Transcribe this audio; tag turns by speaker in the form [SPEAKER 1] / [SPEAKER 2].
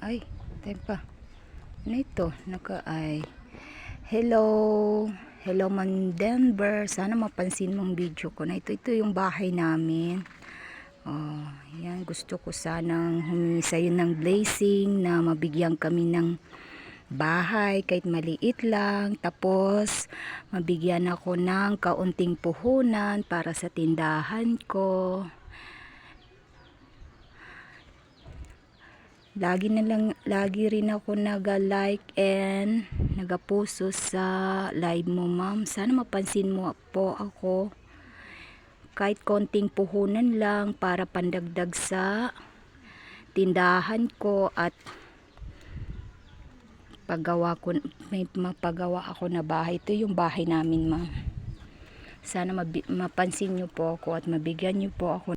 [SPEAKER 1] Ay, tempa. Ano ito? Hello. Hello man Denver. Sana mapansin mong video ko na ito. Ito yung bahay namin. Oh, yan. Gusto ko sanang humingi sa'yo ng blessing na mabigyan kami ng bahay kahit maliit lang. Tapos, mabigyan ako ng kaunting puhunan para sa tindahan ko. Lagi rin ako naga-like and nagapuso sa live mo, ma'am. Sana mapansin mo po ako. Kahit konting puhunan lang para pandagdag sa tindahan ko at may mapagawa ako na bahay. Ito yung bahay namin, ma'am. Sana mapansin niyo po ako at mabigyan niyo po ako